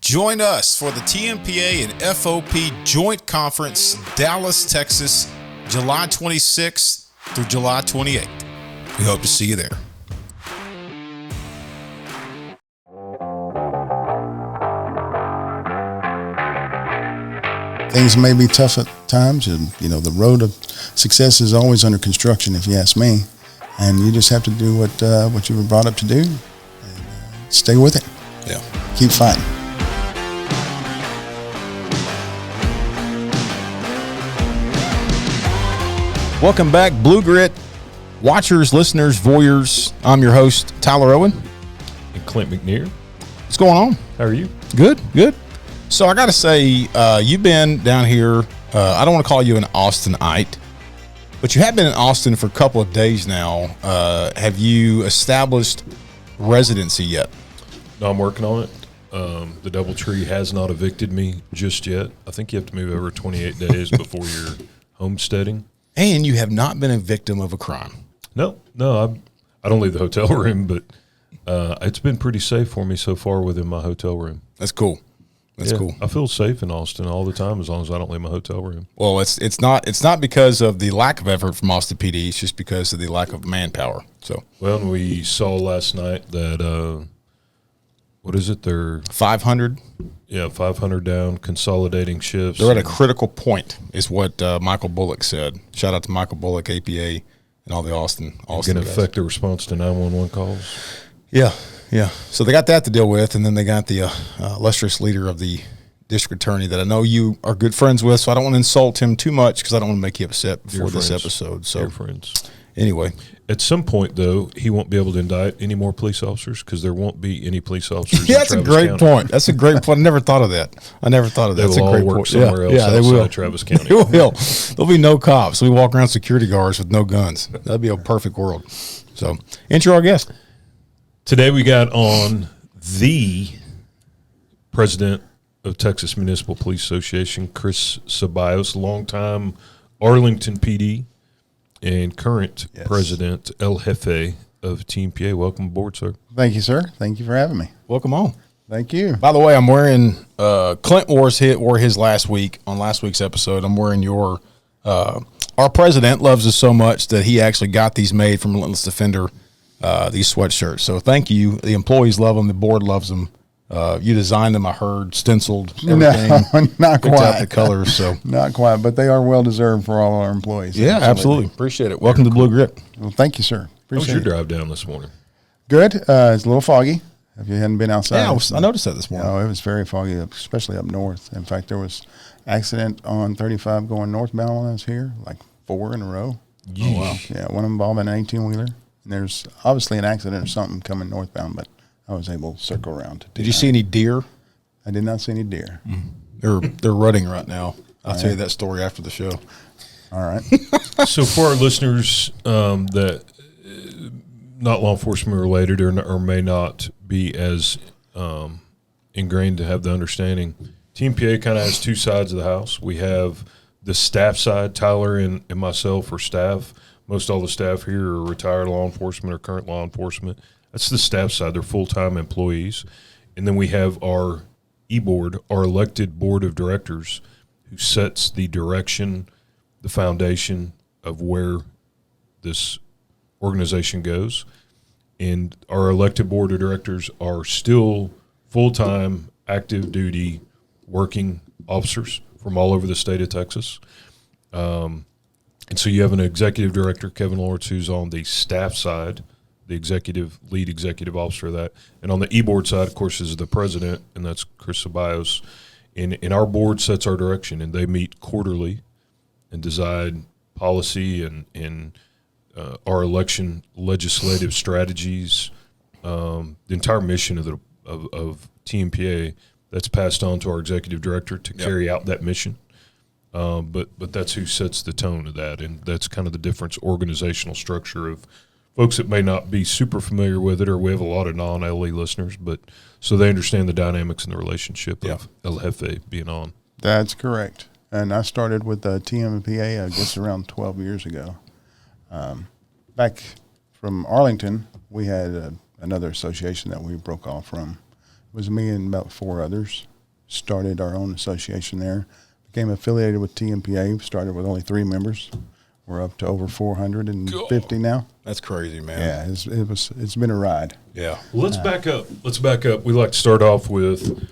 Join us for the Tmpa and FOP Joint Conference, Dallas, Texas, July 26th through July 28th. We hope to see you there. Things may be tough at times, and the road of success is always under construction, if you ask me. And you just have to do what you were brought up to do, and stay with it. Yeah, keep fighting. Welcome back, Blue Grit watchers, listeners, voyeurs. I'm your host, Tyler Owen. And Clint McNear. What's going on? How are you? Good. So I got to say, you've been down here. I don't want to call you an Austinite, but you have been in Austin for a couple of days now. Have you established residency yet? No, I'm working on it. The DoubleTree has not evicted me just yet. I think you have to move over 28 days before you're homesteading. And you have not been a victim of a crime. No, I don't leave the hotel room, but it's been pretty safe for me so far within my hotel room. That's cool. That's cool. I feel safe in Austin all the time as long as I don't leave my hotel room. Well, it's not because of the lack of effort from Austin PD. It's just because of the lack of manpower. So well, we saw last night that what is it? They're 500. Yeah, 500 down, consolidating shifts. They're at a critical point, is what Michael Bullock said. Shout out to Michael Bullock, APA, and all the Austin going to affect the response to 911 calls. Yeah. So they got that to deal with, and then they got the illustrious leader of the district attorney that I know you are good friends with, so I don't want to insult him too much because I don't want to make you upset before this episode. So, Dear friends. Anyway. At some point, though, he won't be able to indict any more police officers because there won't be any police officers. Yeah, that's a great point. That's a great point. I never thought of that. That's a great work point. Somewhere else they will. Travis County. They will. There'll be no cops. We walk around security guards with no guns. That'd be a perfect world. So, intro our guest. Today we got on the president of Texas Municipal Police Association, Chris CeBallos, longtime Arlington PD, and current president El Jefe of Tmpa. Welcome aboard, sir. Thank you, sir. Thank you for having me. Welcome on. Thank you. By the way, I'm wearing Clint wore his last week on last week's episode. I'm wearing your our president loves us so much that he actually got these made from Relentless Defender, these sweatshirts. So thank you. The employees love them. The board loves them. You designed them, I heard, stenciled, everything. No, not quite. Out the colors, so not quite, but they are well deserved for all our employees. Yeah, absolutely. Appreciate it. Welcome to Blue Grit. Well, thank you, sir. How was Appreciate your it. drive down this morning? Good. It's a little foggy. If you hadn't been outside, I noticed that this morning. No, it was very foggy, especially up north. In fact, there was accident on 35 going northbound when I was here, like 4 in a row. Oh, wow. Yeah, one involving an 18-wheeler. And there's obviously an accident or something coming northbound, but I was able to circle around. Did you see any deer? I did not see any deer. They're rutting right now. I'll tell you that story after the show. All right. So for our listeners that not law enforcement related or may not be as ingrained to have the understanding, Tmpa kind of has two sides of the house. We have the staff side. Tyler and myself are staff. Most all the staff here are retired law enforcement or current law enforcement. That's the staff side. They're full-time employees. And then we have our E-board, our elected board of directors, who sets the direction, the foundation of where this organization goes. And our elected board of directors are still full-time, active duty, working officers from all over the state of Texas. And so you have an executive director, Kevin Lawrence, who's on the staff side, the lead executive officer of that. And on the e-board side, of course, is the president, and that's Chris CeBallos. And our board sets our direction, and they meet quarterly and decide policy and our election legislative strategies, the entire mission of Tmpa that's passed on to our executive director to carry out that mission. But that's who sets the tone of that, and that's kind of the difference organizational structure of folks that may not be super familiar with it, or we have a lot of non-LE listeners, but so they understand the dynamics and the relationship of El Jefe being on. That's correct. And I started with the Tmpa, I guess, around 12 years ago. Back from Arlington, we had another association that we broke off from. It was me and about 4 others. started our own association there. Became affiliated with Tmpa. Started with only 3 members. We're up to over 450 now. That's crazy, man. Yeah, it's been a ride. Yeah. Well, let's back up. We like to start off with,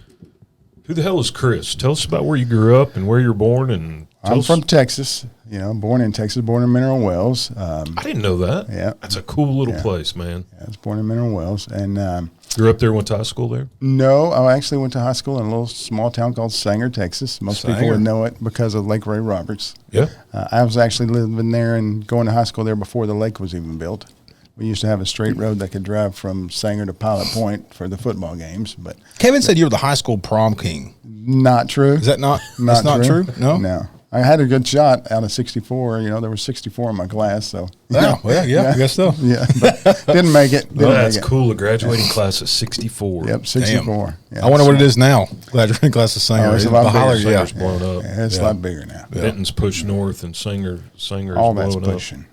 who the hell is Chris? Tell us about where you grew up and where you're born. And I'm from Texas. Born in Texas, born in Mineral Wells. I didn't know that. Yeah. That's a cool little place, man. I was born in Mineral Wells. And Grew up there, went to high school there? no, I actually went to high school in a little small town called Sanger, Texas. Most people would know it because of Lake Ray Roberts. Yeah. I was actually living there and going to high school there before the lake was even built. We used to have a straight road that could drive from Sanger to Pilot Point for the football games, but Kevin said you were the high school prom king. not true. Is that not? That's not true. No. No. I had a good shot out of 64. There were 64 in my class, so. Wow. Well, yeah, I guess so. Yeah, but didn't make it. Oh, that's cool. A graduating class of 64. Yep, 64. Yeah, I wonder what it is now. Graduating class of Sanger. it's a lot bigger. Singer's blown up. Yeah, it's a lot bigger now. Benton's pushed north, and Singer's All that's blown up. pushing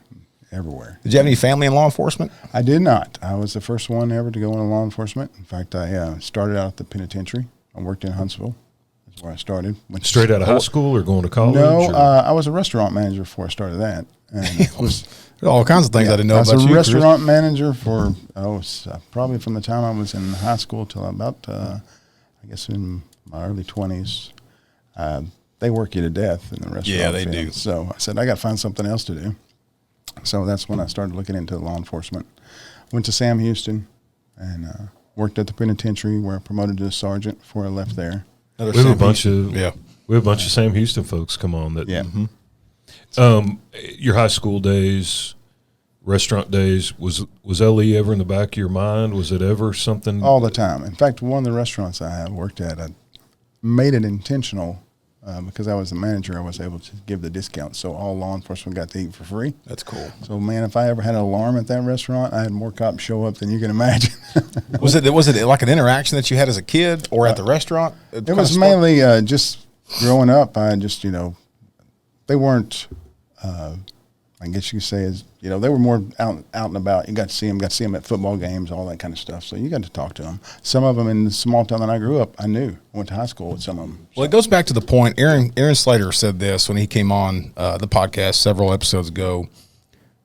everywhere. Did you have any family in law enforcement? I did not. I was the first one ever to go into law enforcement. In fact, I started out at the penitentiary. I worked in Huntsville. That's where I started. Went Straight out of high school or going to college? No, or? I was a restaurant manager before I started that. And it was All kinds of things I didn't know I was about a you, Chris. restaurant manager for probably from the time I was in high school till about I guess in my early 20s. They work you to death in the restaurant. Yeah, they field. do. So I said I got to find something else to do. So that's when I started looking into law enforcement. Went to Sam Houston and worked at the penitentiary where I promoted to sergeant before I left there. We have a bunch of Sam Houston folks come on that. Yeah. Your high school days, restaurant days, was LE ever in the back of your mind? Was it ever something? All the time. In fact, one of the restaurants I have worked at, I made it intentional because I was the manager. I was able to give the discount, so all law enforcement got to eat for free. That's cool. So, man, if I ever had an alarm at that restaurant, I had more cops show up than you can imagine. Was it like an interaction that you had as a kid or at the restaurant? It was mainly just growing up. I just, they weren't, I guess you could say, they were more out and about. You got to see them at football games, all that kind of stuff. So you got to talk to them. Some of them in the small town that I grew up, I knew. I went to high school with some of them. Well, it goes back to the point. Aaron Slater said this when he came on the podcast several episodes ago.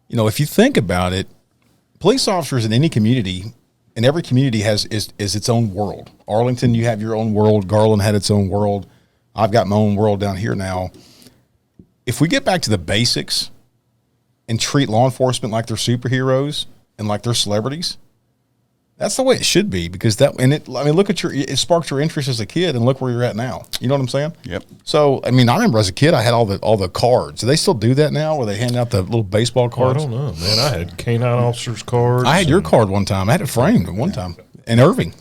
If you think about it, police officers in any community, and every community is its own world. Arlington, you have your own world. Garland had its own world. I've got my own world down here now. If we get back to the basics and treat law enforcement like they're superheroes and like they're celebrities, that's the way it should be, because look at it sparked your interest as a kid, and look where you're at now. You know what I'm saying? Yep. So, I remember as a kid, I had all the cards. Do they still do that now, where they hand out the little baseball cards? I don't know, man. I had canine officers cards. I had your card one time. I had it framed at one time in Irving.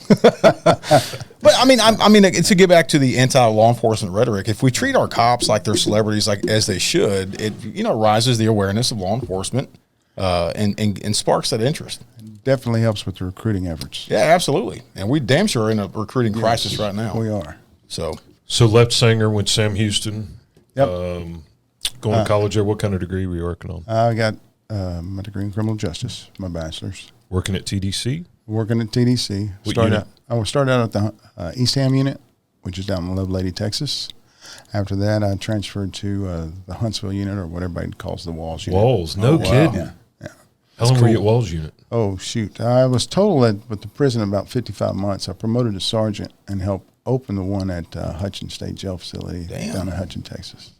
But to get back to the anti-law enforcement rhetoric, if we treat our cops like they're celebrities, like as they should, it rises the awareness of law enforcement and sparks that interest. Definitely helps with the recruiting efforts. Yeah, absolutely. And we damn sure are in a recruiting crisis right now. We are. So left Sanger, went to Sam Houston. Yep. Going to college there. What kind of degree were you working on? I got my degree in criminal justice, my bachelor's. Working at TDC? Working at TDC. I started out at the East Ham unit, which is down in Lovelady, Texas. After that, I transferred to the Huntsville unit, or what everybody calls the Walls unit. Walls, no kidding. Yeah. How long were you at Walls unit? Oh, shoot. I was total with the prison about 55 months. I promoted to sergeant and helped open the one at Hutchin State Jail Facility down in Hutchin, Texas.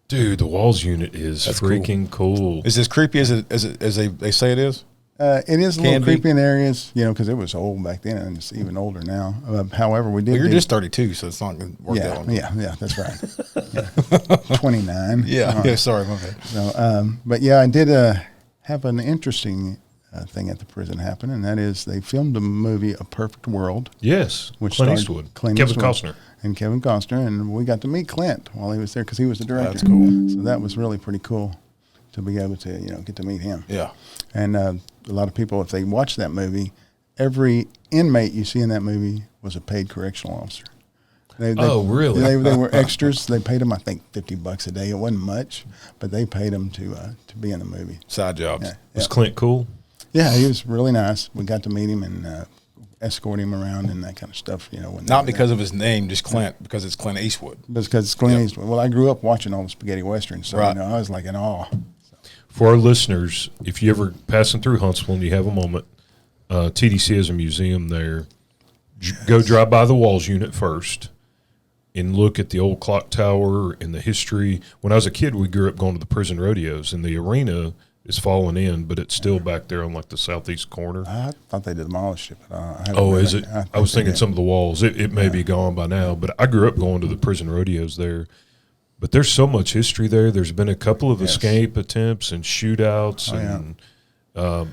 Dude, the Walls unit is freaking cool. Is this creepy as they say it is? It is a little creepy in areas, because it was old back then, and it's even older now. However, we did. Well, you're just 32, so it's not going to work that long. Yeah, that's right. 29. Yeah, sorry, my bad. So, but yeah, I did have an interesting thing at the prison happen, and that is they filmed a movie, A Perfect World. Yes, which Clint Eastwood. Kevin Costner. And Kevin Costner, and we got to meet Clint while he was there because he was the director. That's cool. So that was really pretty cool to be able to, get to meet him. Yeah. And a lot of people, if they watch that movie, every inmate you see in that movie was a paid correctional officer. Oh, really? They were extras. They paid them, I think, $50 a day. It wasn't much, but they paid them to be in the movie. Side jobs. Yeah. Was Clint cool? Yeah, he was really nice. We got to meet him and escort him around and that kind of stuff. When Not because of his name, just Clint, because it's Clint Eastwood. Because it's Clint Eastwood. Well, I grew up watching all the spaghetti westerns, so Right. I was like in awe. For our listeners, if you ever passing through Huntsville and you have a moment, TDC has a museum there. Go drive by the Walls unit first and look at the old clock tower and the history. When I was a kid, we grew up going to the prison rodeos, and the arena is fallen in, but it's still back there on like the southeast corner. I thought they demolished it. But Is it? I was thinking some of the walls. It may be gone by now, but I grew up going to the prison rodeos there. But there's so much history there. There's been a couple of escape attempts and shootouts, and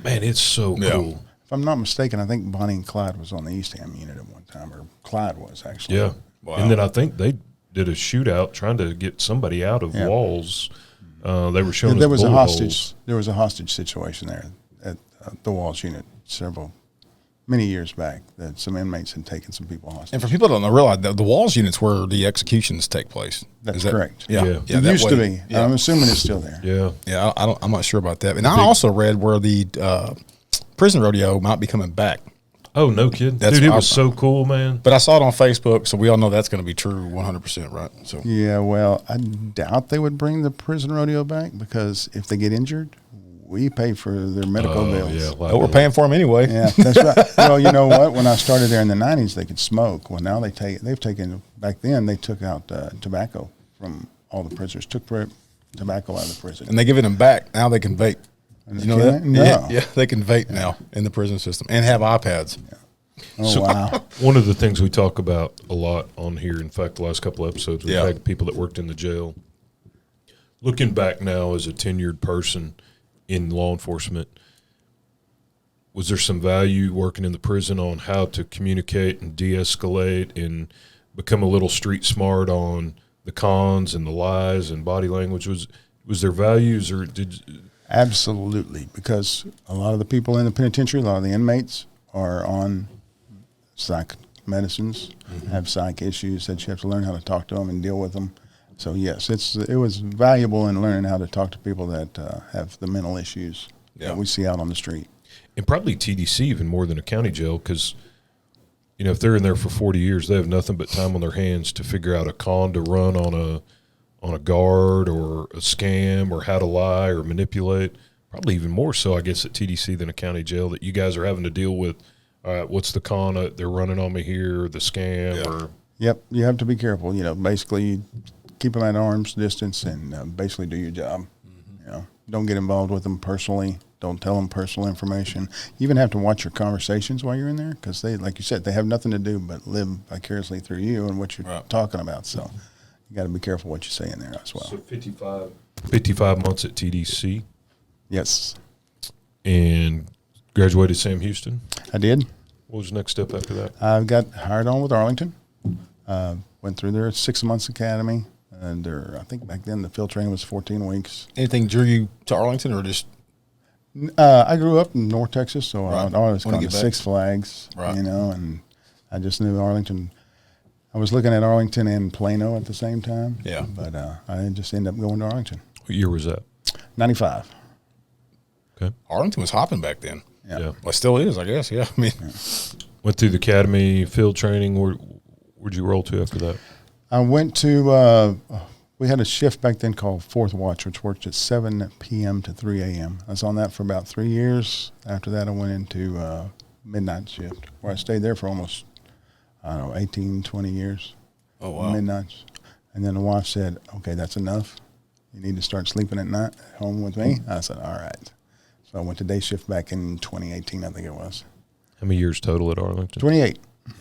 man, it's so cool. If I'm not mistaken, I think Bonnie and Clyde was on the East Ham unit at one time, or Clyde was actually. Yeah. Wow. And then I think they did a shootout trying to get somebody out of Walls. They were showing There was a bullet hostage. holes. There was a hostage situation there at the Walls unit many years back that some inmates had taken some people hostage. And for people that don't realize, the Walls unit's where the executions take place. That's correct. Yeah, Yeah. It that used to way- be. I'm assuming it's still there. Yeah. Yeah, I'm not sure about that. And I also read where the prison rodeo might be coming back. Oh, no kid. That's Dude, it was awesome. so cool, man. But I saw it on Facebook, so we all know that's going to be true 100%, right? So Yeah, well, I doubt they would bring the prison rodeo back because if they get injured, we pay for their medical bills. Yeah, but we're paying for them anyway. Yeah, that's right. Well, you know what? When I started there in the 90s, they could smoke. Well, now they've taken, back then, they took out tobacco from all the prisoners, took tobacco out of the prison. And they giving them back. Now they can vape. You know Can that? they? No. Yeah, they can vape now in the prison system and have iPads. Oh, wow. One of the things we talk about a lot on here, in fact, the last couple of episodes, we've Yeah. had people that worked in the jail. Looking back now as a tenured person in law enforcement, was there some value working in the prison on how to communicate and de-escalate and become a little street smart on the cons and the lies and body language? Was there values, or Absolutely, because a lot of the people in the penitentiary, a lot of the inmates are on psych medicines, have psych issues that you have to learn how to talk to them and deal with them. So yes, it was valuable in learning how to talk to people that have the mental issues that we see out on the street. and probably TDC even more than a county jail, because if they're in there for 40 years, they have nothing but time on their hands to figure out a con to run on a guard or a scam or how to lie or manipulate. Probably even more so, I guess, at TDC than a county jail, that you guys are having to deal with. All right, what's the con they're running on me here, or the scam, or Yep, you have to be careful. Basically, you keep them at arm's distance and basically do your job. Don't get involved with them personally. Don't tell them personal information. You even have to watch your conversations while you're in there, because they, like you said, they have nothing to do but live vicariously through you and what you're talking about. So you got to be careful what you say in there as well. So 55 months at TDC, Yes, and graduated Sam Houston. I did. What was the next step after that? I got hired on with Arlington. Went through their 6 months academy, and I think back then the field training was 14 weeks. Anything drew you to Arlington, or just I grew up in North Texas, so I always Wanna gone to get back? Six Flags, Right. and I just knew Arlington. I was looking at Arlington and Plano at the same time. Yeah. But I just ended up going to Arlington. What year was that? 95. Okay. Arlington was hopping back then? Yeah. Yeah. Well, it still is, I guess. Yeah, I mean, Went through the academy, field training. Where'd you roll to after that? I went to, we had a shift back then called Fourth Watch, which worked at 7 p.m. to 3 a.m. I was on that for about 3 years. After that, I went into midnight shift, where I stayed there for almost, 18, 20 years. Oh, wow. Midnights. And then the wife said, okay, that's enough. You need to start sleeping at night at home with me. I said, all right. So I went to day shift back in 2018, I think it was. How many years total at Arlington? 28.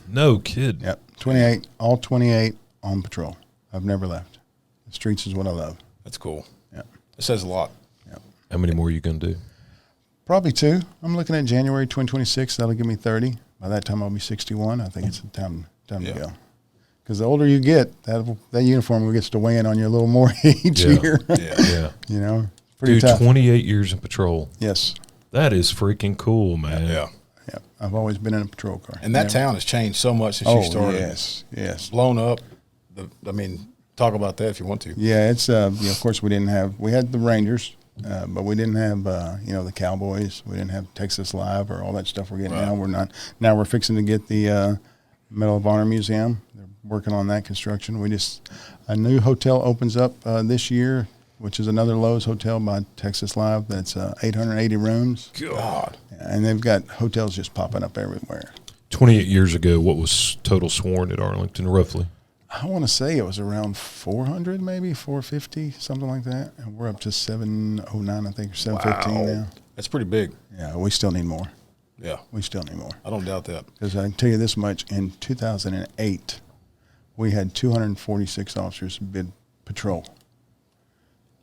No kid. Yep. 28, all 28 on patrol. I've never left. The streets is what I love. that's cool. Yep. It says a lot. Yep. How many more are you going to do? Probably 2. I'm looking at January 2026. That'll give me 30. By that time, I'll be 61. I think it's time to go. Because the older you get, that uniform gets to weigh in on you a little more each year. Yeah. Pretty Dude, tough. 28 years in patrol. Yes. That is freaking cool, man. Yeah. Yeah. I've always been in a patrol car. And that Never- town has changed so much since you started. Yes. Blown up. Talk about that if you want to. Yeah, it's of course we had the Rangers, But we didn't have, the Cowboys. We didn't have Texas Live or all that stuff we're getting Right. now. We're not. Now we're fixing to get the Medal of Honor Museum. They're working on that construction. A new hotel opens up this year, which is another Lowe's hotel by Texas Live. That's 880 rooms. God. And they've got hotels just popping up everywhere. 28 years ago, what was total sworn at Arlington, roughly? I want to say it was around 400, maybe 450, something like that. And we're up to 709, I think, or 715 Wow. now. That's pretty big. Yeah, we still need more. Yeah. We still need more. I don't doubt that. Because I can tell you this much: in 2008, we had 246 officers bid patrol.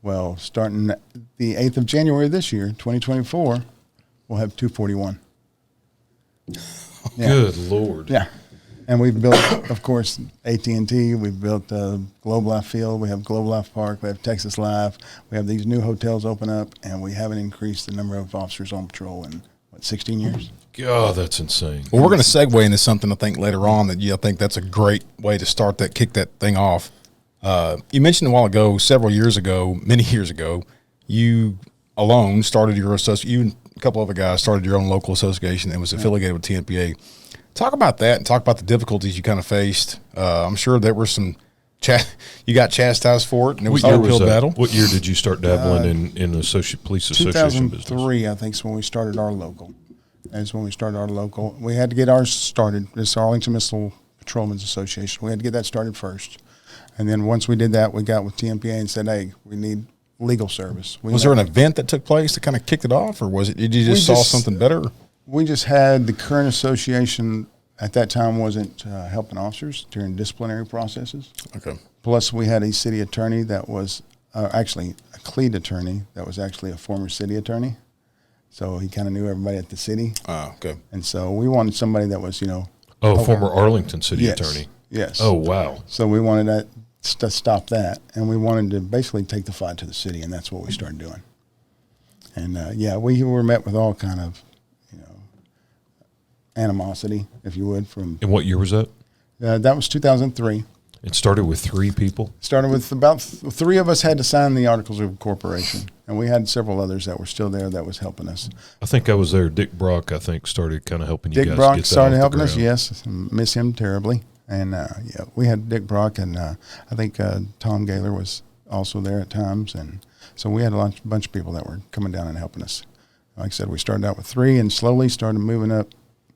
Well, starting the 8th of January this year, 2024, we'll have 241. Yeah. Good Lord. Yeah. And we've built, of course, AT&T. We've built Globe Life Field. We have Globe Life Park. We have Texas Live. We have these new hotels open up, and we haven't increased the number of officers on patrol in, 16 years? God, that's insane. Well, we're going to segue into something I think later on that I think that's a great way to kick that thing off. You mentioned a while ago, many years ago, you alone started your association. You and a couple other guys started your own local association that was affiliated with Tmpa. Talk about that and talk about the difficulties you kind of faced. I'm sure there were some you got chastised for it, and it was an uphill battle. What year did you start dabbling in police association business? 2003, I think, is when we started our local. That's when we started our local. We had to get ours started. It's Arlington Municipal Patrolmen's Association. We had to get that started first. And then once we did that, we got with TMPA and said, hey, we need legal service. Was there an event that took place that kind of kicked it off, or did you just saw something better? We just had the current association at that time wasn't helping officers during disciplinary processes. Okay. Plus, we had a city attorney that was actually a cleat attorney that was actually a former city attorney. So he kind of knew everybody at the city. Oh, okay. And so we wanted somebody that was, Former Arlington city yes, attorney. Yes. Oh, wow. So we wanted that to stop that, and we wanted to basically take the fight to the city, and that's what we started doing. And we were met with all kind of, animosity, if you would, from. And what year was that? That was 2003. It started with 3 people. Started with about 3 of us had to sign the Articles of Incorporation, and we had several others that were still there that was helping us. I think I was there. Dick Brock, I think, started kind of helping you guys Dick Brock get that started off helping the us, ground. yes. Miss him terribly. And, we had Dick Brock, and I think Tom Gaylor was also there at times. And so we had a bunch of people that were coming down and helping us. Like I said, we started out with 3 and slowly started moving up,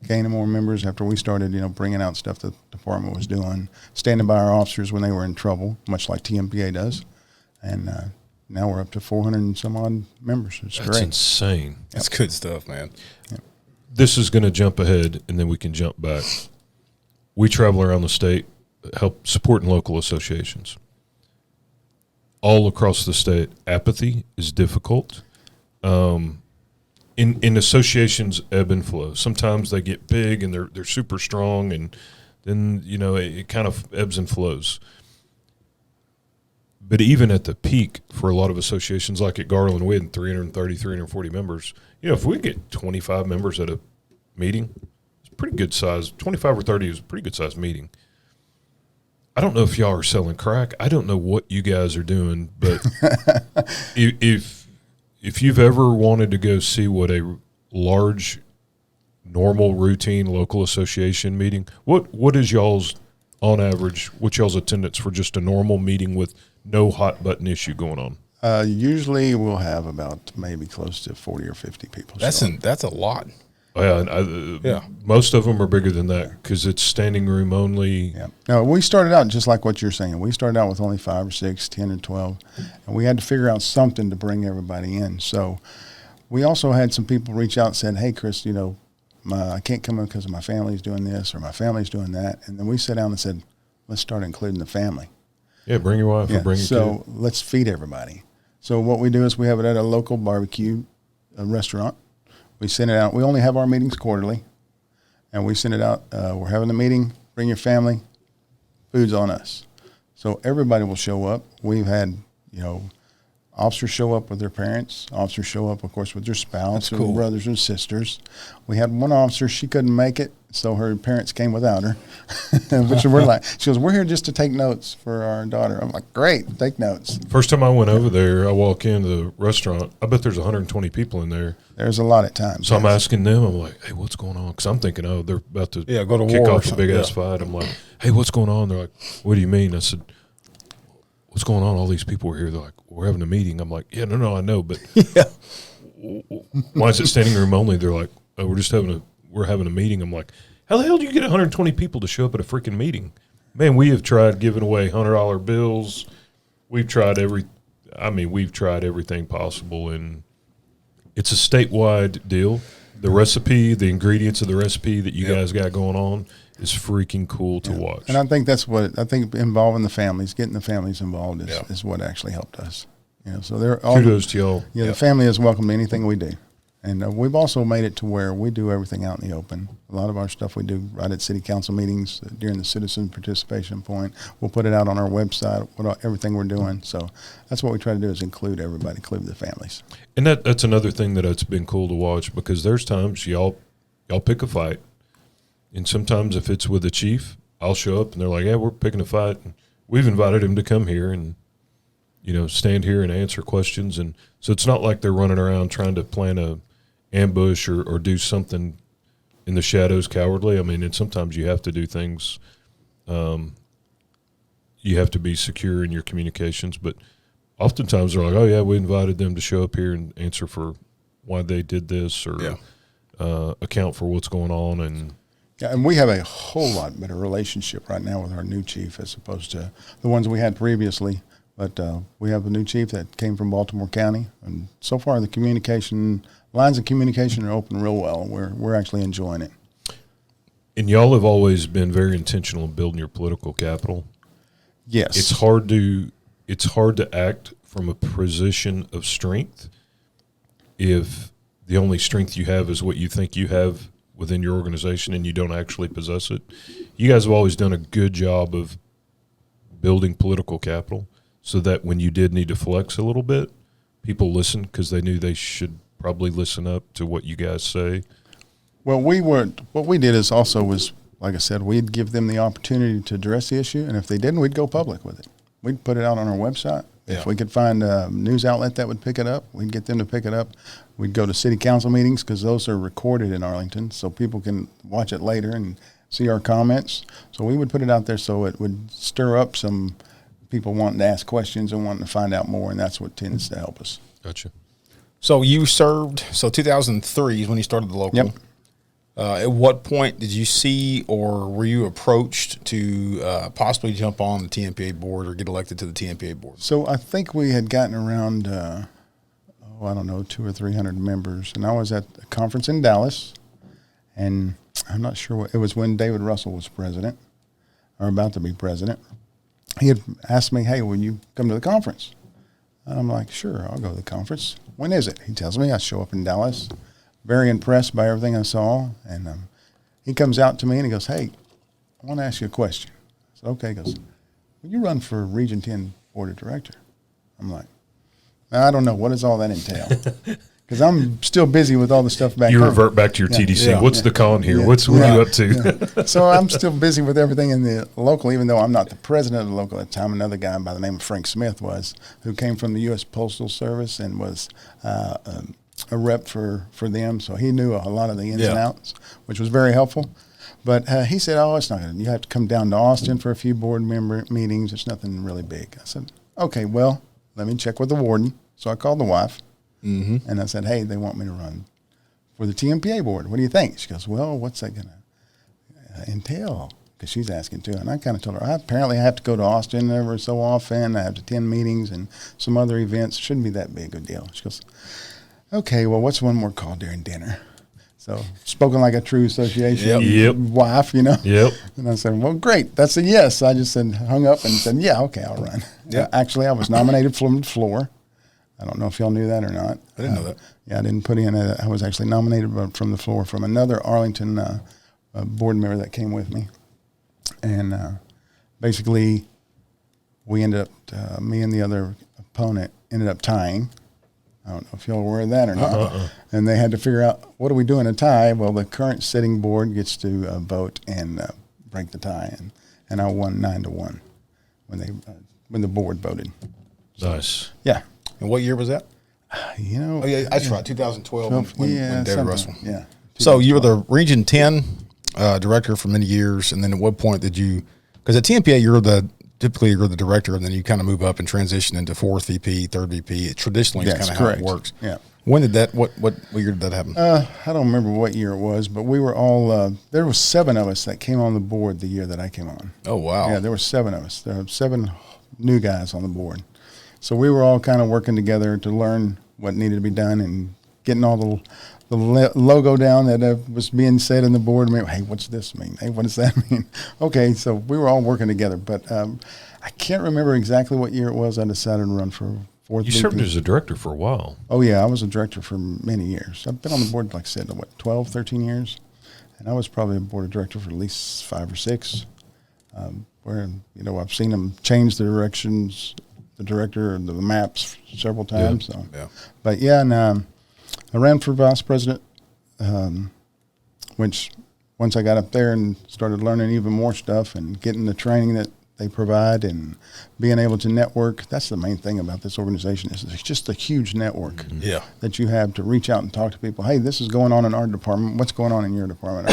gaining more members after we started, bringing out stuff that the department was doing, standing by our officers when they were in trouble, much like TMPA does. And now we're up to 400 and some odd members. It's That's great. insane. That's good stuff, man. This is going to jump ahead, and then we can jump back. We travel around the state, help supporting local associations. All across the state, apathy is difficult. In associations, ebb and flow. Sometimes they get big and they're super strong, and then it kind of ebbs and flows. But even at the peak for a lot of associations, like at Garland, we had 330, 340 members. If we get 25 members at a meeting, it's pretty good size. 25 or 30 is a pretty good size meeting. I don't know if y'all are selling crack. I don't know what you guys are doing, but if you've ever wanted to go see what a large, normal, routine local association meeting, what is y'all's, on average, what's y'all's attendance for just a normal meeting with no hot button issue going on? Usually we'll have about maybe close to 40 or 50 people. That's a lot. Yeah, most of them are bigger than that because it's standing room only. Yeah. No, we started out just like what you're saying. We started out with only 5 or 6, 10 or 12, and we had to figure out something to bring everybody in. So we also had some people reach out and said, hey, Chris, I can't come in because my family's doing this or my family's doing that. And then we sat down and said, let's start including the family. Yeah, bring your wife or bring your So kid. let's feed everybody. So what we do is we have it at a local barbecue restaurant. We send it out. We only have our meetings quarterly, and we send it out. We're having a meeting. Bring your family. Food's on us. So everybody will show up. We've had, Officers show up with their parents. Officers show up, of course, with their spouse, That's cool. or brothers and sisters. We had one officer, she couldn't make it, so her parents came without her. Which we're like, she goes, we're here just to take notes for our daughter. I'm like, great, take notes. First time I went over there, I walk into the restaurant. I bet there's 120 people in there. There's a lot of times. So I'm asking them, I'm like, hey, what's going on? Because I'm thinking, oh, they're about to go to kick war or off a something. big-ass fight. I'm like, hey, what's going on? They're like, what do you mean? I said, what's going on? All these people are here. They're like, we're having a meeting. I'm like, yeah, no, I know, but why is it standing room only? They're like, oh, we're having a meeting. I'm like, how the hell do you get 120 people to show up at a freaking meeting? Man, we have tried giving away $100 bills. We've tried everything possible, and it's a statewide deal. The recipe, the ingredients of the recipe that you guys got going on is freaking cool to watch. And I think involving the families, getting the families involved is what actually helped us. So they're all kudos to y'all. Yeah, the family is welcome to anything we do. And we've also made it to where we do everything out in the open. A lot of our stuff we do right at city council meetings during the citizen participation point. We'll put it out on our website, everything we're doing. So that's what we try to do is include everybody, include the families. And that's another thing that's been cool to watch, because there's times y'all pick a fight. And sometimes if it's with a chief, I'll show up and they're like, yeah, we're picking a fight. And we've invited him to come here and, stand here and answer questions. And so it's not like they're running around trying to plan a ambush or do something in the shadows cowardly. I mean, and sometimes you have to do things. You have to be secure in your communications, but oftentimes they're like, oh yeah, we invited them to show up here and answer for why they did this or account for what's going on. And we have a whole lot better relationship right now with our new chief as opposed to the ones we had previously. But we have a new chief that came from Baltimore County, and so far the lines of communication are open real well. We're actually enjoying it. And y'all have always been very intentional in building your political capital. Yes, it's hard to act from a position of strength if the only strength you have is what you think you have within your organization and you don't actually possess it. You guys have always done a good job of building political capital so that when you did need to flex a little bit, people listened because they knew they should probably listen up to what you guys say. Well, what we did is also was, like I said, we'd give them the opportunity to address the issue, and if they didn't, we'd go public with it. We'd put it out on our website. Yeah. If we could find a news outlet that would pick it up, we'd get them to pick it up. We'd go to city council meetings because those are recorded in Arlington, so people can watch it later and see our comments. So we would put it out there so it would stir up some people wanting to ask questions and wanting to find out more, and that's what tends to help us. Gotcha. So you served, 2003 is when you started the local. Yep. At what point did you see or were you approached to possibly jump on the Tmpa board or get elected to the Tmpa board? So I think we had gotten around, 200 or 300 members, and I was at a conference in Dallas, and I'm not sure it was when David Russell was president or about to be president. He had asked me, hey, will you come to the conference? And I'm like, sure, I'll go to the conference. When is it? He tells me. I show up in Dallas, very impressed by everything I saw. And he comes out to me and he goes, hey, I want to ask you a question. I said, okay. He goes, will you run for Region 10 Board of Director? I'm like, I don't know. What does all that entail? Because I'm still busy with all the stuff back home. You revert back to your TDC. Yeah. What's the con here? Yeah. What are you up to? Yeah. So I'm still busy with everything in the local, even though I'm not the president of the local at the time. Another guy by the name of Frank Smith was, who came from the U.S. Postal Service and was a rep for them. So he knew a lot of the ins and outs, which was very helpful. But he said, it's not going to, you have to come down to Austin for a few board member meetings. It's nothing really big. I said, okay, well, let me check with the warden. So I called the wife. Mm-hmm. And I said, hey, they want me to run for the TMPA board. What do you think? She goes, well, what's that going to entail? Because she's asking too. And I kind of told her, apparently I have to go to Austin every so often. I have to attend meetings and some other events. Shouldn't be that big a deal. She goes, okay, well, what's one more call during dinner? So spoken like a true association wife, Yep. And I said, well, great. That's a yes. I just hung up and said, yeah, okay, I'll run. Yeah. Actually, I was nominated from the floor. I don't know if y'all knew that or not. I didn't know that. Yeah, I didn't put in I was actually nominated from the floor from another Arlington board member that came with me. And basically, we ended up, me and the other opponent ended up tying. I don't know if you're aware of that or not. And they had to figure out, what do we do in a tie? Well, the current sitting board gets to vote and break the tie. And I won 9-1 when the board voted. Nice. Yeah. And what year was that? You know. Oh, yeah, that's right, 2012 when David Russell. Yeah. So you were the Region 10 director for many years, and then at what point did you, because at Tmpa typically you're the director, and then you kind of move up and transition into 4th VP, 3rd VP. Traditionally, it's kind of how it works. Yeah. When did that, what year did that happen? I don't remember what year it was, but we were all, there were 7 of us that came on the board the year that I came on. Oh, wow. Yeah, there were 7 of us. There were 7 new guys on the board. So we were all kind of working together to learn what needed to be done and getting all the logo down that was being said in the board. I mean, hey, what's this mean? Hey, what does that mean? Okay, so we were all working together. But I can't remember exactly what year it was I decided to run for 4th. You served as a director for a while. Oh, yeah, I was a director for many years. I've been on the board, like I said, 12, 13 years? And I was probably a board of director for at least 5 or 6, where, I've seen them change the directions, the director, the maps several times. Yeah. So. Yeah. But, yeah, and I ran for vice president, which once I got up there and started learning even more stuff and getting the training that they provide and being able to network, that's the main thing about this organization is it's just a huge network that you have to reach out and talk to people. Hey, this is going on in our department. What's going on in your department?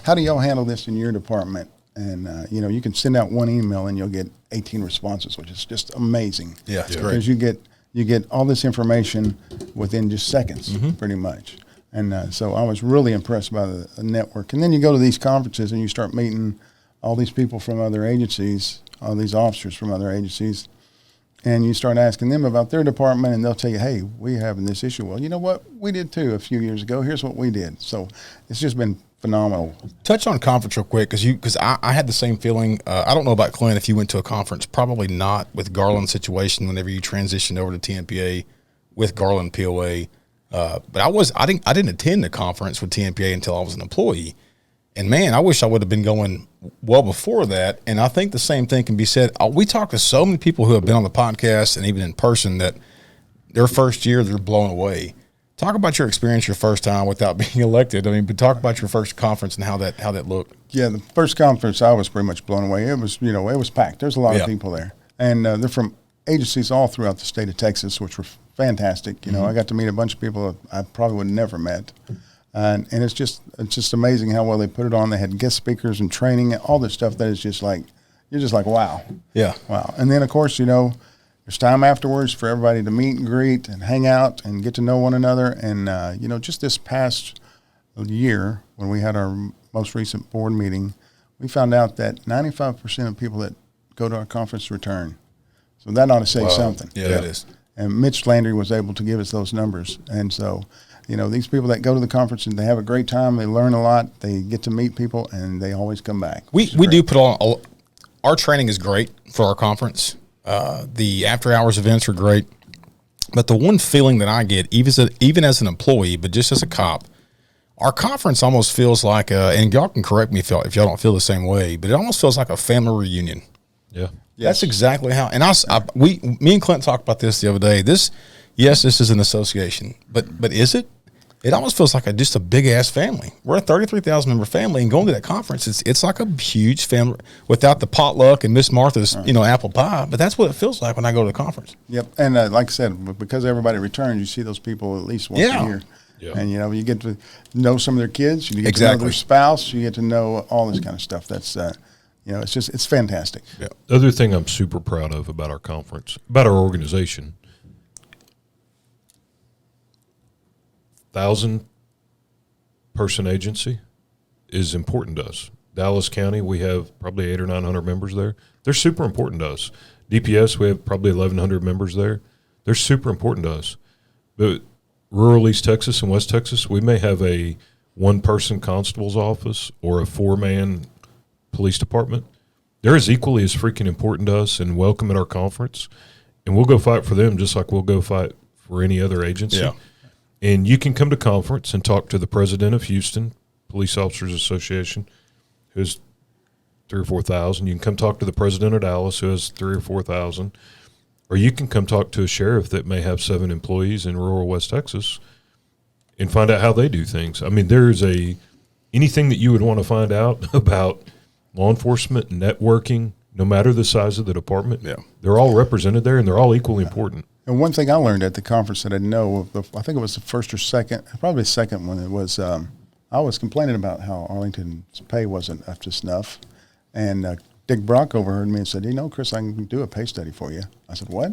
How do y'all handle this in your department? And, you can send out one email and you'll get 18 responses, which is just amazing. Yeah, it's great. Because you get all this information within just seconds, pretty much. And so I was really impressed by the network. And then you go to these conferences and you start meeting all these people from other agencies, all these officers from other agencies, and you start asking them about their department, and they'll tell you, hey, we're having this issue. Well, you know what? We did too a few years ago. Here's what we did. So it's just been phenomenal. Touch on conference real quick, because I had the same feeling. I don't know about Clint if you went to a conference, probably not with Garland's situation whenever you transitioned over to TMPA with Garland POA. But I didn't attend the conference with TMPA until I was an employee. And man, I wish I would have been going well before that. And I think the same thing can be said. We talk to so many people who have been on the podcast and even in person that their first year, they're blown away. Talk about your experience your first time without being elected. I mean, but talk about your first conference and how that looked. Yeah, the first conference, I was pretty much blown away. It was, it was packed. There's a lot of people there. And they're from agencies all throughout the state of Texas, which were fantastic. I got to meet a bunch of people I probably would have never met. And it's just amazing how well they put it on. They had guest speakers and training, all this stuff that is just like, you're just like, wow. Yeah. Wow. And then, of course, there's time afterwards for everybody to meet and greet and hang out and get to know one another. And, just this past year when we had our most recent board meeting, we found out that 95% of people that go to our conference return. So that ought to say something. Yeah, that is. And Mitch Landry was able to give us those numbers. And so, these people that go to the conference and they have a great time, they learn a lot, they get to meet people, and they always come back. We do put on our training is great for our conference. The after hours events are great, but the one feeling that I get, even as an employee, but just as a cop, our conference almost feels like and y'all can correct me if y'all don't feel the same way, but it almost feels like a family reunion. Yeah. Yes. That's exactly how. And me and Clint talked about this the other day. This is an association, but is it? It almost feels like just a big ass family. We're a 33,000 member family, and going to that conference, it's like a huge family without the potluck and Miss Martha's apple pie. But that's what it feels like when I go to the conference. Yep, and like I said, because everybody returns, you see those people at least once a year. Yeah. And you get to know some of their kids, you get to know their spouse, you get to know all this kind of stuff. That's it's fantastic. Yeah. The other thing I'm super proud of about our conference, about our organization, 1,000-person agency is important to us. Dallas County, we have probably 800 or 900 members there. They're super important to us. DPS, we have probably 1,100 members there. They're super important to us. But rural East Texas and West Texas, we may have a one-person constable's office or a 4-man police department. They're as equally as freaking important to us and welcome at our conference. And we'll go fight for them just like we'll go fight for any other agency. Yeah. And you can come to conference and talk to the president of Houston Police Officers Association, who has 3,000 or 4,000. You can come talk to the president of Dallas, who has 3,000 or 4,000, or you can come talk to a sheriff that may have 7 employees in rural West Texas and find out how they do things. I mean, there's anything that you would want to find out about law enforcement, networking, no matter the size of the department. Yeah. They're all represented there, and they're all equally important. And one thing I learned at the conference that I know, I think it was the first or second, probably the second one, it was I was complaining about how Arlington's pay wasn't up to snuff. And Dick Brock overheard me and said, Chris, I can do a pay study for you. I said, what?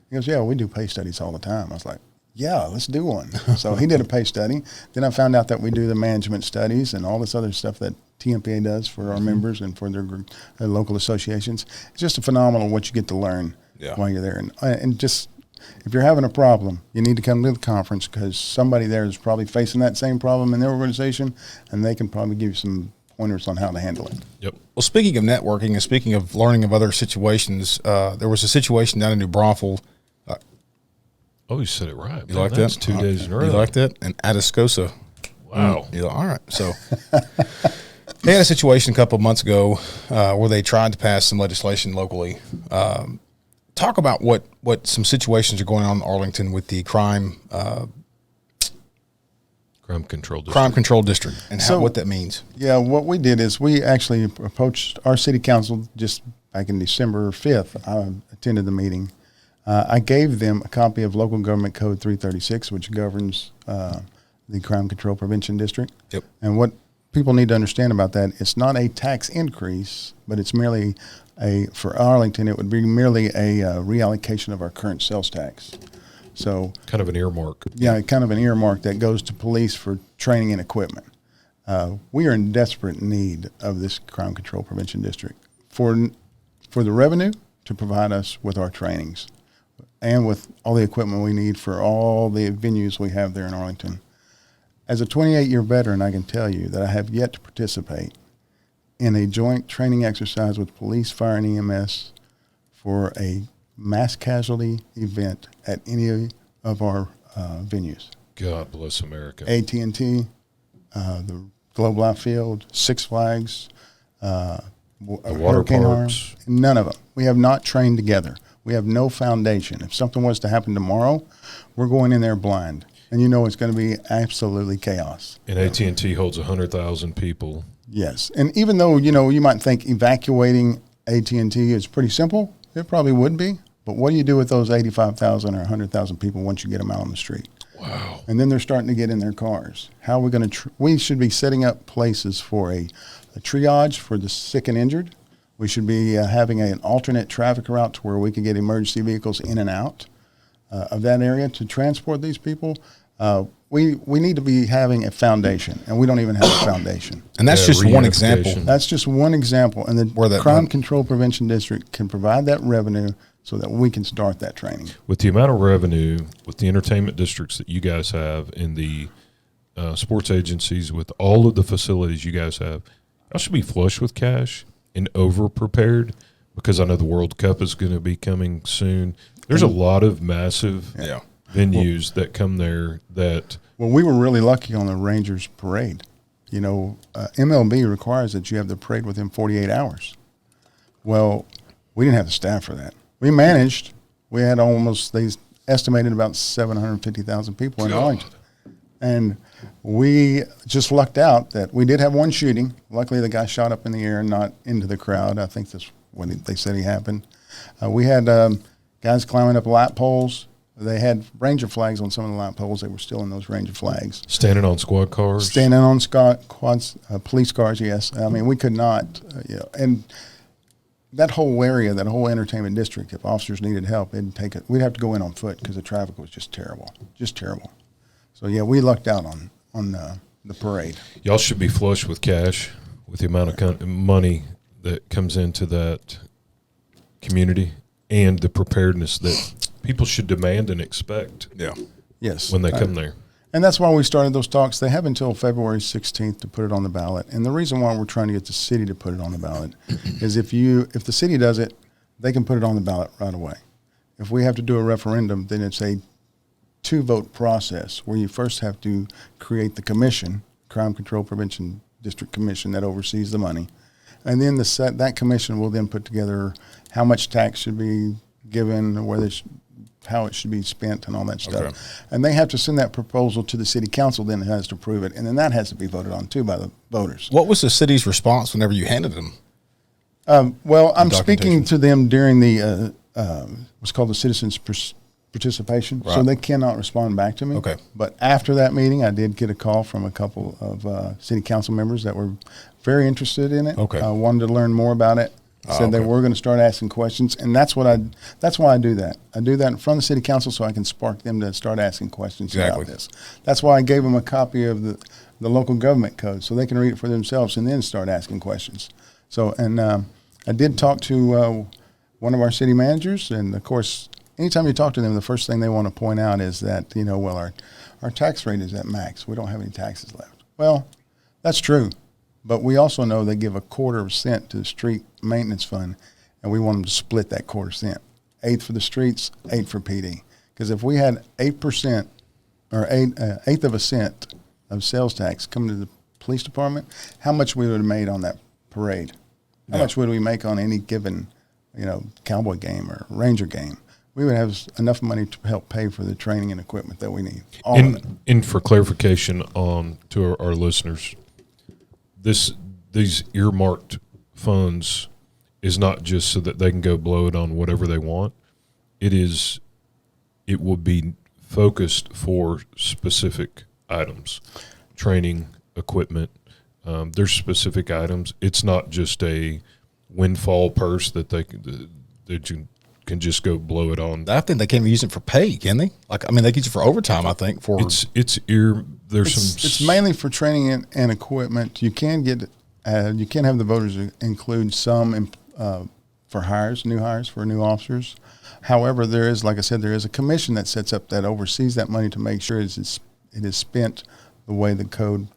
He goes, yeah, we do pay studies all the time. I was like, yeah, let's do one. So he did a pay study. Then I found out that we do the management studies and all this other stuff that Tmpa does for our members and for their local associations. It's just phenomenal what you get to learn while you're there. And just if you're having a problem, you need to come to the conference because somebody there is probably facing that same problem in their organization, and they can probably give you some pointers on how to handle it. Yep. Well, speaking of networking and speaking of learning of other situations, there was a situation down in New Braunfels. Oh, you said it right. You like that? That's 2 days in a row. You like that? And Atascosa. Wow. All right. So they had a situation a couple of months ago where they tried to pass some legislation locally. Talk about what some situations are going on in Arlington with the crime control district and what that means. Yeah, what we did is we actually approached our city council just back in December 5th. I attended the meeting. I gave them a copy of Local Government Code 336, which governs the Crime Control Prevention District. Yep. And what people need to understand about that, it's not a tax increase, but it's merely for Arlington, it would be merely a reallocation of our current sales tax. So kind of an earmark. Yeah, kind of an earmark that goes to police for training and equipment. We are in desperate need of this Crime Control Prevention District for the revenue to provide us with our trainings and with all the equipment we need for all the venues we have there in Arlington. As a 28-year veteran, I can tell you that I have yet to participate in a joint training exercise with police, fire, and EMS for a mass casualty event at any of our venues. God bless America. AT&T, the Globe Life Field, Six Flags, the water Hurricane parks. Harm, none of them. We have not trained together. We have no foundation. If something was to happen tomorrow, we're going in there blind. And it's going to be absolutely chaos. And AT&T holds 100,000 people. Yes. And even though, you might think evacuating AT&T is pretty simple, it probably would be. But what do you do with those 85,000 or 100,000 people once you get them out on the street? Wow. And then they're starting to get in their cars. How are we going to we should be setting up places for a triage for the sick and injured. We should be having an alternate traffic route to where we can get emergency vehicles in and out of that area to transport these people. We need to be having a foundation, and we don't even have a foundation. And that's just one example. That's just one example. And the Crime Control Prevention District can provide that revenue so that we can start that training. With the amount of revenue, with the entertainment districts that you guys have, and the sports agencies, with all of the facilities you guys have, I should be flush with cash and over-prepared because I know the World Cup is going to be coming soon. There's a lot of massive venues that come there that... Well, we were really lucky on the Rangers parade. MLB requires that you have the parade within 48 hours. Well, we didn't have the staff for that. We managed. We had they estimated about 750,000 people in Arlington. And we just lucked out that we did have one shooting. Luckily, the guy shot up in the air and not into the crowd. I think that's what they said he happened. We had guys climbing up light poles. They had Ranger flags on some of the light poles. They were still in those Ranger flags. Standing on squad cars? Standing on quads, police cars, yes. I mean, we could not, and that whole area, that whole entertainment district, if officers needed help, we'd have to go in on foot because the traffic was just terrible. So, yeah, we lucked out on the parade. Y'all should be flush with cash with the amount of money that comes into that community and the preparedness that people should demand and expect Yes. when they come there. And that's why we started those talks. They have until February 16th to put it on the ballot. And the reason why we're trying to get the city to put it on the ballot is if the city does it, they can put it on the ballot right away. If we have to do a referendum, then it's a 2-vote process where you first have to create the commission, Crime Control Prevention District Commission, that oversees the money. And then that commission will then put together how much tax should be given where how it should be spent and all that stuff. Okay. And they have to send that proposal to the city council, then it has to approve it, and then that has to be voted on too by the voters. What was the city's response whenever you handed them? Well, I'm speaking Documentation. to them during the what's called the citizens participation, so Right. they cannot respond back to me. Okay. But after that meeting, I did get a call from a couple of city council members that were very interested in it. Okay. Wanted to learn more about it. Said they okay. were going to start asking questions, and that's why I do that. I do that in front of the city council so I can spark them to start asking questions Exactly. about this. That's why I gave them a copy of the local government code so they can read it for themselves and then start asking questions. So, and I did talk to one of our city managers, and of course, anytime you talk to them, the first thing they want to point out is that, well, our tax rate is at max. We don't have any taxes left. Well, that's true. But we also know they give a 1/4% to the street maintenance fund, and we want them to split that 1/4 cent. 1/8 for the streets, 8 for PD. Because if we had 8% or 1/8 of a cent of sales tax coming to the police department, how much we would have made on that parade? How much would we make on any given, cowboy game or ranger game? We would have enough money to help pay for the training and equipment that we need. All of it. And for clarification to our listeners, these earmarked funds is not just so that they can go blow it on whatever they want. It will be focused for specific items, training, equipment. There's specific items. It's not just a windfall purse that that you can just go blow it on. I think they can't even use it for pay, can they? They can use it for overtime, I think. It's mainly for training and equipment. You can have the voters include some for new hires for new officers. However, there is a commission that sets up that oversees that money to make sure it is spent the way the code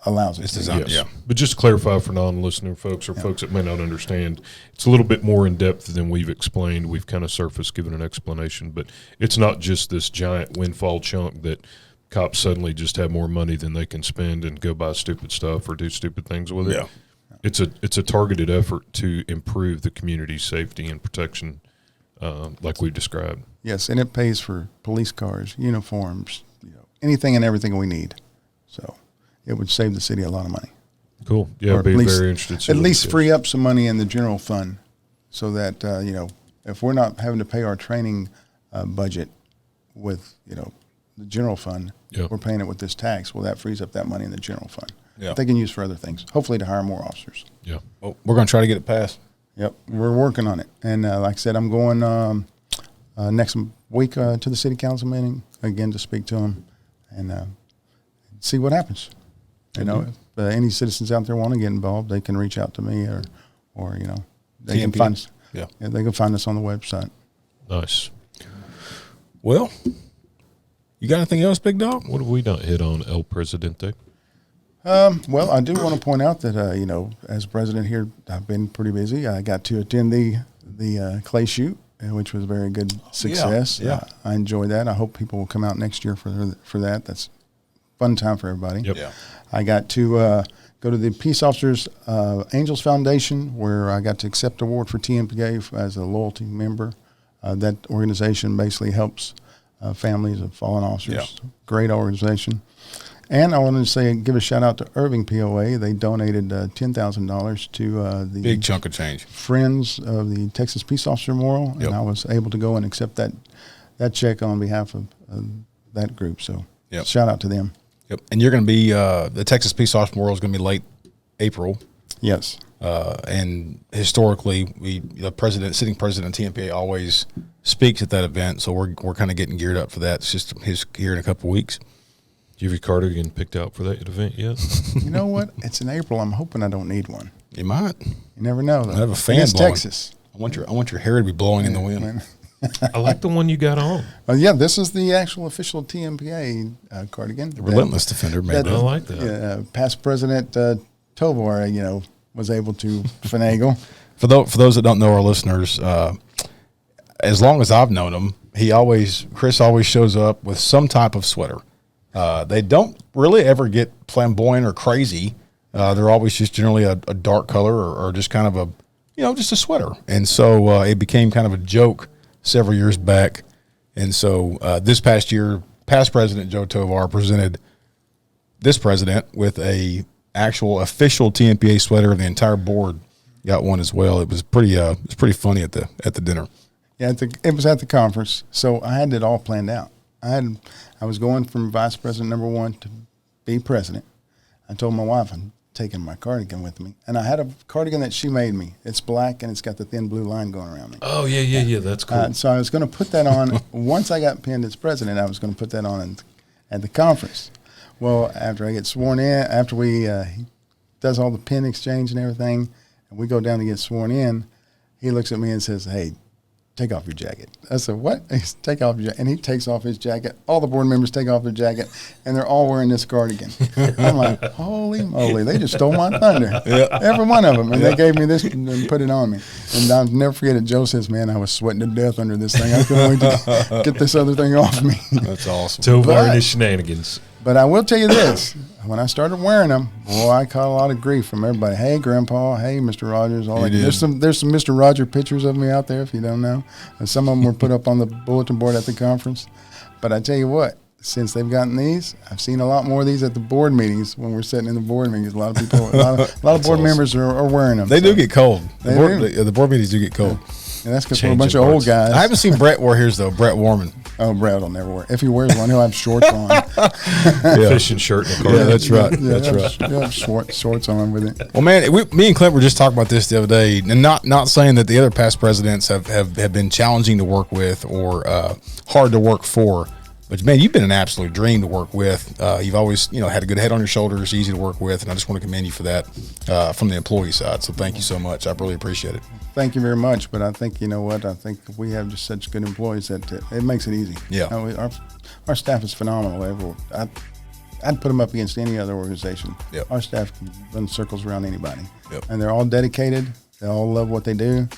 allows it. It's designed, Yes. yeah. But just to clarify for non-listening folks or folks that may not understand, it's a little bit more in depth than we've explained. We've kind of surface given an explanation, but it's not just this giant windfall chunk that cops suddenly just have more money than they can spend and go buy stupid stuff or do stupid things with it. Yeah. It's a targeted effort to improve the community's safety and protection, like we've described. Yes, and it pays for police cars, uniforms, anything and everything we need. So it would save the city a lot of money. Cool. Yeah, Or I'd be at least- very interested. to see At what least it is. free up some money in the general fund so that, if we're not having to pay our training budget with, the general fund, Yeah. we're paying it with this tax. Well, that frees up that money in the general fund. Yeah. They can use for other things, hopefully to hire more officers. Yeah. Well, we're going to try to get it passed. Yep, we're working on it. And like I said, I'm going next week to the city council meeting again to speak to them and see what happens. If any citizens out there want to get involved, they can reach out to me or they can Tmpa. find us. Yeah. They can find us on the website. Nice. Well, you got anything else, big dog? What have we not hit on, El Presidente? Well, I do want to point out that as president here, I've been pretty busy. I got to attend the clay shoot, which was a very good success. Yeah. I enjoyed that. I hope people will come out next year for that. That's a fun time for everybody. Yep. Yeah. I got to go to the Peace Officers Angels Foundation, where I got to accept an award for Tmpa as a loyalty member. That organization basically helps families of fallen officers. Yeah. Great organization. And I wanted to give a shout out to Irving POA. They donated $10,000 to the Big chunk of change. Friends of the Texas Peace Officer Memorial, Yep. and I was able to go and accept that check on behalf of that group. So Yep. shout out to them. Yep. And you're going to be the Texas Peace Officer Memorial is going to be late April. Yes. And historically, the sitting president of Tmpa always speaks at that event. So we're kind of getting geared up for that. It's just here in a couple of weeks. Do you have your cardigan picked out for that event yet? You know what? It's in April. I'm hoping I don't need one. You might. You never know, though. I have a fan It's blowing. Texas. I want your hair to be blowing in the wind. I like the one you got on. Yeah, this is the actual official TMPA cardigan. The Relentless Defender, maybe. I like that. Past President Tovar, was able to finagle. For those that don't know our listeners, as long as I've known him, Chris always shows up with some type of sweater. They don't really ever get flamboyant or crazy. They're always just generally a dark color or just kind of just a sweater. And so it became kind of a joke several years back. And so this past year, past President Joe Tovar presented this president with a actual official TMPA sweater, and the entire board got one as well. It was pretty funny at the dinner. Yeah, it was at the conference, so I had it all planned out. I was going from vice president number 1 to be president. I told my wife I'm taking my cardigan with me, and I had a cardigan that she made me. It's black and it's got the thin blue line going around me. Oh yeah, that's cool. So I was going to put that on once I got pinned as president. I was going to put that on at the conference. Well, after I get sworn in, after he does all the pin exchange and everything, and we go down to get sworn in, he looks at me and says, "Hey, take off your jacket." I said, "What?" He said, "Take off your jacket." And he takes off his jacket. All the board members take off their jacket, and they're all wearing this cardigan. I'm like, holy moly, they just stole my thunder. Yeah. Every one of them. And they gave me this and put it on me. And I'll never forget it. Joe says, "Man, I was sweating to death under this thing. I couldn't wait to get this other thing off me." That's awesome. Tovar and his shenanigans. But I will tell you this. When I started wearing them, boy, I caught a lot of grief from everybody. "Hey, Grandpa. Hey, Mr. Rogers." All that. There's some Mr. Roger pictures of me out there, if you don't know. And some of them were put up on the bulletin board at the conference. But I tell you what, since they've gotten these, I've seen a lot more of these at the board meetings when we're sitting in the board meetings. A lot of people, a lot of board awesome. members are wearing them. They do get cold. They The board meetings do get cold. And that's because we're a bunch of old guys. I haven't seen Brett wear his, though. Brett Warman. Oh, Brett will never wear. If he wears one, he'll have shorts on. Fishing shirt in the car. Yeah, that's right. Yeah, That's right. He'll have shorts on with it. Well, man, me and Clint were just talking about this the other day, and not saying that the other past presidents have been challenging to work with or hard to work for, but man, you've been an absolute dream to work with. You've always had a good head on your shoulders, easy to work with, and I just want to commend you for that from the employee side. So thank you so much. I really appreciate it. Thank you very much. But I think, you know what, I think we have just such good employees that it makes it easy. Yeah. Our staff is phenomenal. I'd put them up against any other organization. Yep. Our staff can run circles around anybody. Yep. And they're all dedicated. They all love what they do.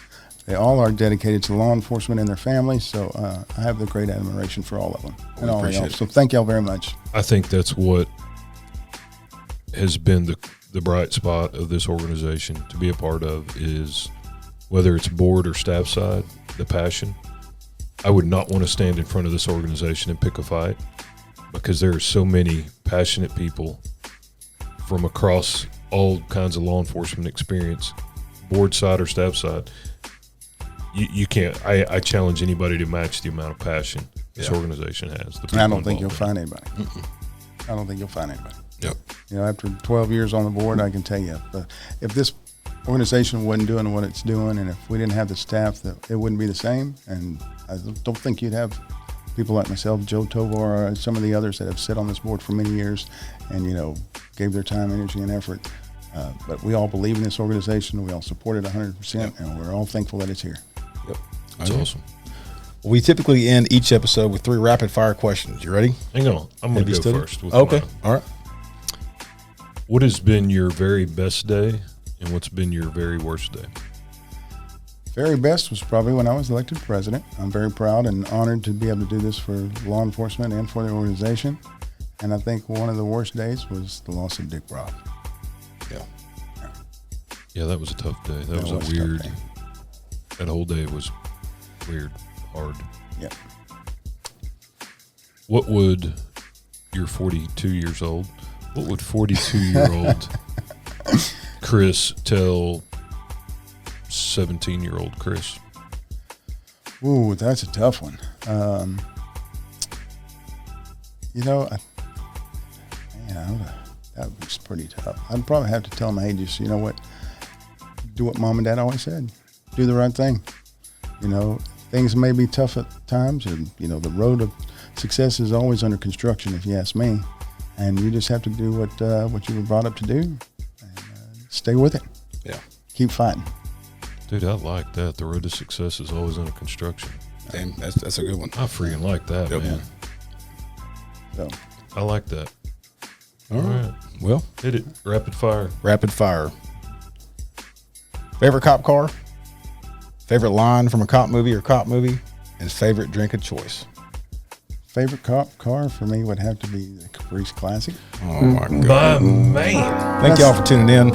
They all are dedicated to law enforcement and their families. So I have the great admiration for all of them. We appreciate it. So thank y'all very much. I think that's what has been the bright spot of this organization to be a part of, is whether it's board or staff side, the passion. I would not want to stand in front of this organization and pick a fight, because there are so many passionate people from across all kinds of law enforcement experience, board side or staff side. You can't. I challenge anybody to match the amount of passion this organization has. I don't think you'll find anybody. I don't think you'll find anybody. Yep. After 12 years on the board, I can tell you, if this organization wasn't doing what it's doing, and if we didn't have the staff, that it wouldn't be the same. And I don't think you'd have people like myself, Joe Tovar, or some of the others that have sat on this board for many years and, gave their time, energy, and effort. But we all believe in this organization. We all support it 100%, and we're all thankful that it's here. Yep. That's awesome. We typically end each episode with 3 rapid-fire questions. You ready? Hang on. I'm going to go first. Okay. Mine. All right. What has been your very best day, and what's been your very worst day? Very best was probably when I was elected president. I'm very proud and honored to be able to do this for law enforcement and for the organization. And I think one of the worst days was the loss of Dick Robb. Yeah, that was a tough day. That was a weird. tough day. That whole day was weird, hard. Yeah. What would you're 42 years old? What would 42-year-old Chris tell 17-year-old Chris? Ooh, that's a tough one. That was pretty tough. I'd probably have to tell him, hey, just, do what mom and dad always said. Do the right thing. Things may be tough at times, and, the road of success is always under construction, if you ask me. And you just have to do what you were brought up to do, and stay with it. Yeah. Keep fighting. Dude, I like that. The road to success is always under construction. Damn, that's a good one. I freaking like that, man. So, I like that. All right. Well, hit it. Rapid fire. Rapid fire. Favorite cop car? Favorite line from a cop movie or cop movie? And favorite drink of choice? Favorite cop car for me would have to be the Caprice Classic. Oh my God! My man. Thank y'all for tuning in.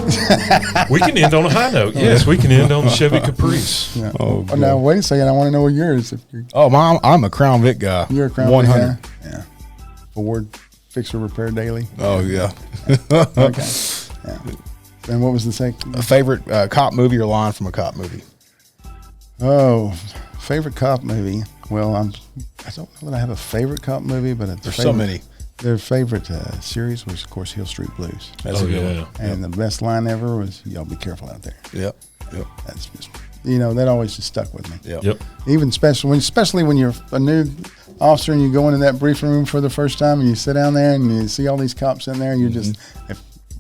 We can end on a high note. Yes, we can end on the Chevy Caprice. Yeah. Oh, Now wait a second. I want to know what yours. If Oh, I'm a Crown Vic guy. you're a Crown 100. Vic guy? Yeah. Ford fix or repair daily. Oh yeah. Okay. Yeah. And what was the second? A favorite cop movie or line from a cop movie? Oh, favorite cop movie. Well, I don't know that I have a favorite cop movie, but There's so many. Their favorite series was, of course, Hill Street Blues. That's a good one. And the best line ever was, "Y'all be careful out there." Yep. Yep. That's just, that always just stuck with me. Yep. Even especially when you're a new officer and you go into that briefing room for the first time and you sit down there and you see all these cops in there and you're just,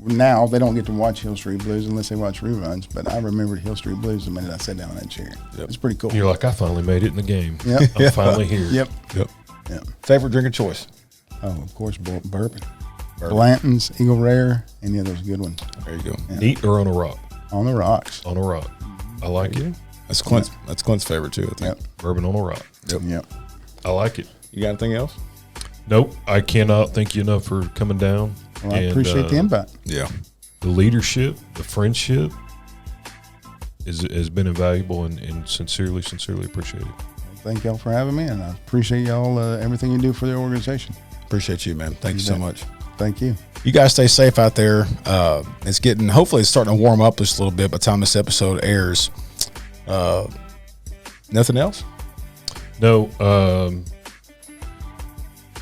now they don't get to watch Hill Street Blues unless they watch reruns, but I remembered Hill Street Blues the minute I sat down in that chair. Yep. It's pretty cool. You're like, I finally made it in the game. Yep. I'm finally here. Yep. Yep. Yep. Favorite drink of choice? Oh, of course, bourbon. Blanton's, Eagle Rare, any of those good ones. There you go. Yeah. Neat or on a rock? On the rocks. On a rock. I like it. That's Clint's. That's Clint's favorite too. I think. Yep. Bourbon on a rock. Yep. I like it. You got anything else? Nope. I cannot thank you enough for coming down. Well, I appreciate the invite. Yeah. The leadership, the friendship has been invaluable and sincerely appreciated. Thank y'all for having me, and I appreciate y'all everything you do for the organization. Appreciate you, man. Thank you so much. Thank you. You guys stay safe out there. Hopefully it's starting to warm up just a little bit by the time this episode airs. Nothing else? No.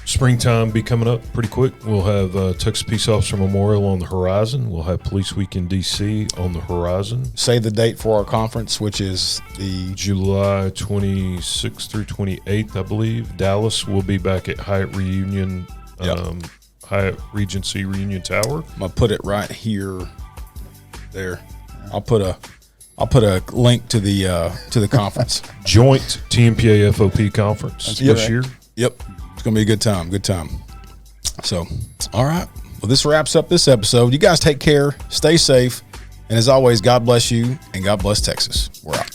Springtime be coming up pretty quick. We'll have Texas Peace Officer Memorial on the horizon. We'll have Police Week in D.C. on the horizon. Say the date for our conference, which is the July 26th through 28th, I believe. Dallas will be back at Hyatt Reunion, Hyatt Regency Reunion Tower. I'm gonna put it right here. There. I'll put a link to the conference. Joint Tmpa FOP conference this year. Yep. It's going to be a good time. Good time. So, all right. Well, this wraps up this episode. You guys take care. Stay safe. And as always, God bless you and God bless Texas. We're out.